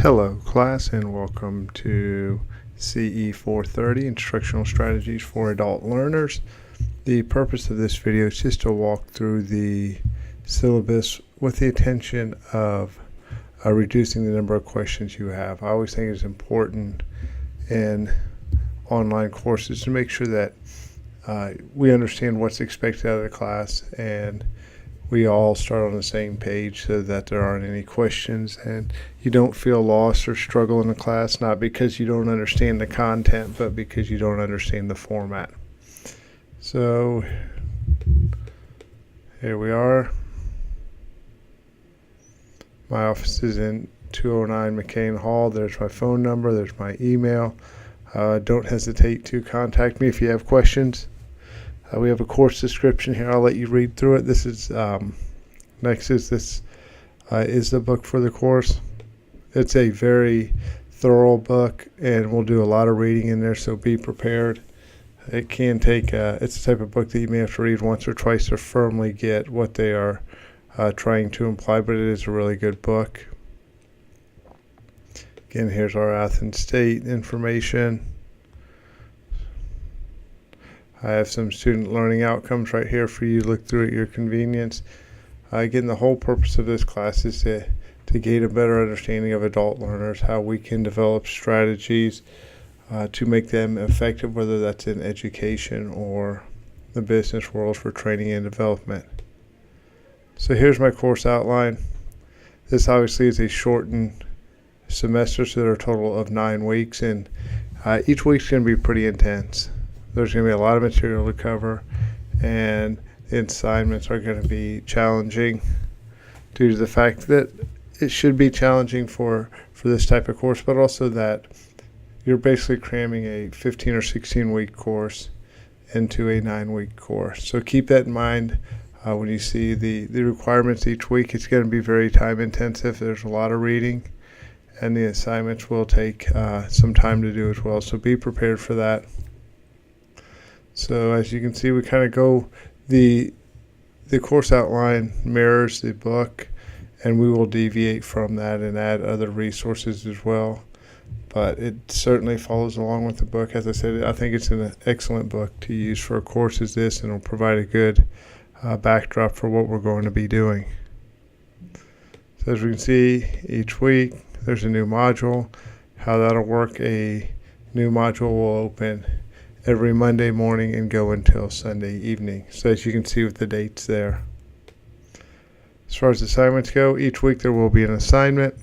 Hello class, and welcome to CE 430 Instructional Strategies for Adult Learners. The purpose of this video is just to walk through the syllabus with the intention of reducing the number of questions you have. I always think it's important in online courses to make sure that we understand what's expected out of the class and we all start on the same page so that there aren't any questions and you don't feel lost or struggle in the class, not because you don't understand the content, but because you don't understand the format. So here we are. My office is in 209 McCain Hall. There's my phone number. There's my email. Don't hesitate to contact me if you have questions. We have a course description here. I'll let you read through it. This is this is the book for the course. It's a very thorough book, and we'll do a lot of reading in there, so be prepared. It can take, it's the type of book that you may have to read once or twice to firmly get what they are trying to imply, but it is a really good book. Again, here's our Athens State information. I have some student learning outcomes right here for you to look through at your convenience. Again, the whole purpose of this class is to gain a better understanding of adult learners, how we can develop strategies to make them effective, whether that's in education or the business world for training and development. So here's my course outline. This obviously is a shortened semester, so there are a total of 9 weeks, and each week's going to be pretty intense. There's going to be a lot of material to cover, and the assignments are going to be challenging due to the fact that it should be challenging for this type of course, but also that you're basically cramming a 15 or 16 week course into a 9-week course. So keep that in mind when you see the requirements each week. It's going to be very time intensive. There's a lot of reading, and the assignments will take some time to do as well. So be prepared for that. So as you can see, we kind of go, the course outline mirrors the book, and we will deviate from that and add other resources as well. But it certainly follows along with the book. As I said, I think it's an excellent book to use for a course as this, and it'll provide a good backdrop for what we're going to be doing. So as we can see, each week there's a new module. How that'll work, a new module will open every Monday morning and go until Sunday evening. So as you can see with the dates there. As far as assignments go, each week there will be an assignment.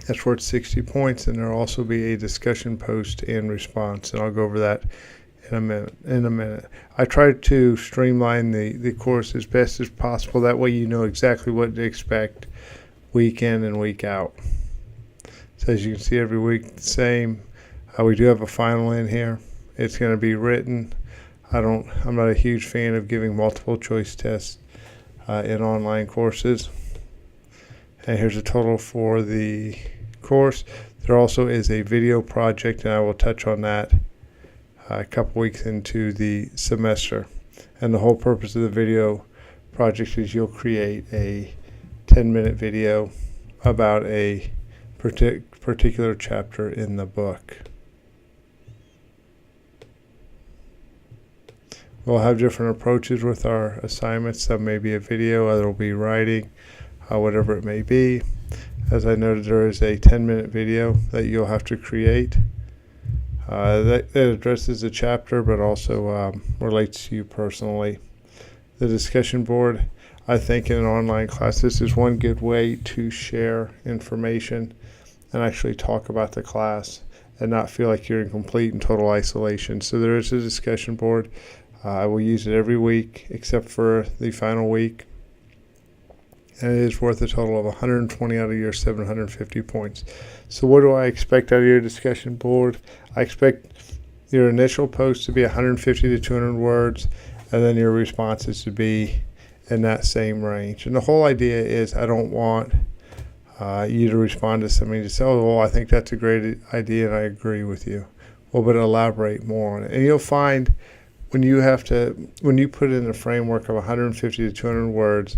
That's worth 60 points, and there will also be a discussion post and response, and I'll go over that in a minute. I tried to streamline the course as best as possible. That way you know exactly what to expect week in and week out. So as you can see, every week the same. We do have a final in here. It's going to be written. I'm not a huge fan of giving multiple choice tests in online courses. And here's a total for the course. There also is a video project, and I will touch on that a couple weeks into the semester. And the whole purpose of the video project is you'll create a 10-minute video about a particular chapter in the book. We'll have different approaches with our assignments. Some may be a video, other will be writing, whatever it may be. As I noted, there is a 10-minute video that you'll have to create that addresses the chapter, but also relates to you personally. The discussion board, I think in an online class, this is one good way to share information and actually talk about the class and not feel like you're in complete and total isolation. So there is a discussion board. I will use it every week except for the final week, and it is worth a total of 120 out of your 750 points. So what do I expect out of your discussion board? I expect your initial post to be 150 to 200 words, and then your responses to be in that same range. And the whole idea is I don't want you to respond to something to say, oh, well, I think that's a great idea and I agree with you. Well, but elaborate more on it. And you'll find when you put in a framework of 150 to 200 words,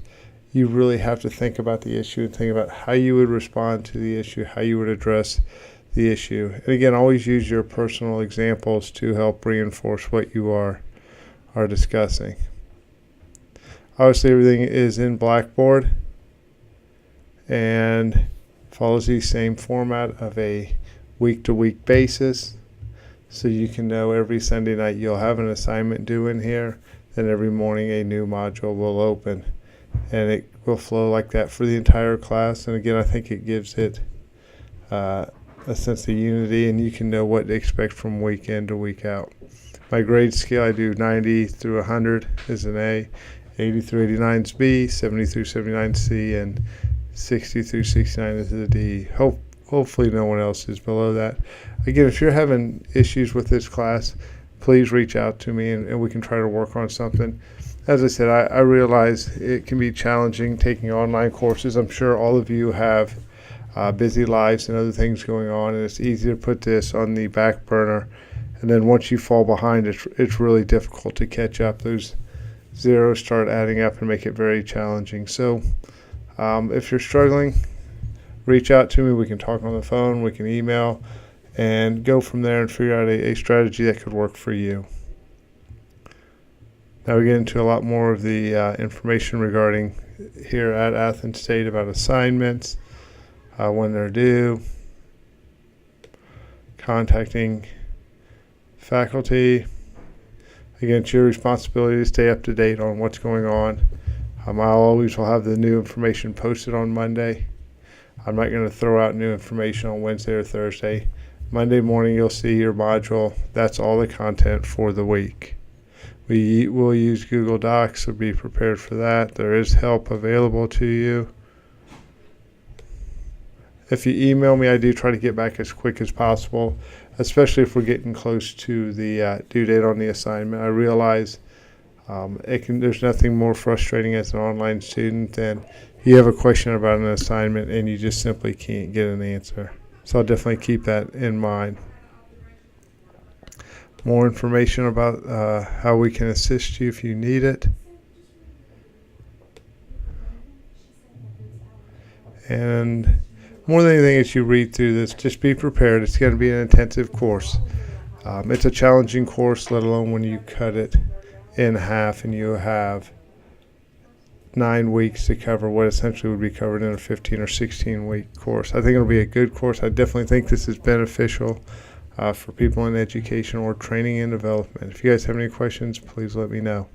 you really have to think about the issue and think about how you would respond to the issue, how you would address the issue. And again, always use your personal examples to help reinforce what you are discussing. Obviously, everything is in Blackboard and follows the same format of a week-to-week basis. So you can know every Sunday night you'll have an assignment due in here, then every morning a new module will open. And it will flow like that for the entire class. And again, I think it gives it a sense of unity, and you can know what to expect from week in to week out. My grade scale, I do 90 through 100 is an A, 80 through 89 is B, 70 through 79 is C, and 60 through 69 is a D. Hopefully no one else is below that. Again, if you're having issues with this class, please reach out to me and we can try to work on something. As I said, I realize it can be challenging taking online courses. I'm sure all of you have busy lives and other things going on, and it's easy to put this on the back burner. And then once you fall behind, it's really difficult to catch up. Those zeros start adding up and make it very challenging. So if you're struggling, reach out to me. We can talk on the phone, we can email, and go from there and figure out a strategy that could work for you. Now we get into a lot more of the information regarding here at Athens State about assignments, when they're due, contacting faculty. Again, it's your responsibility to stay up to date on what's going on. I always will have the new information posted on Monday. I'm not going to throw out new information on Wednesday or Thursday. Monday morning you'll see your module. That's all the content for the week. We will use Google Docs, so be prepared for that. There is help available to you. If you email me, I do try to get back as quick as possible, especially if we're getting close to the due date on the assignment. I realize there's nothing more frustrating as an online student than you have a question about an assignment and you just simply can't get an answer. So I'll definitely keep that in mind. More information about how we can assist you if you need it. And more than anything, as you read through this, just be prepared. It's going to be an intensive course. It's a challenging course, let alone when you cut it in half and you have 9 weeks to cover what essentially would be covered in a 15 or 16 week course. I think it'll be a good course. I definitely think this is beneficial for people in education or training and development. If you guys have any questions, please let me know.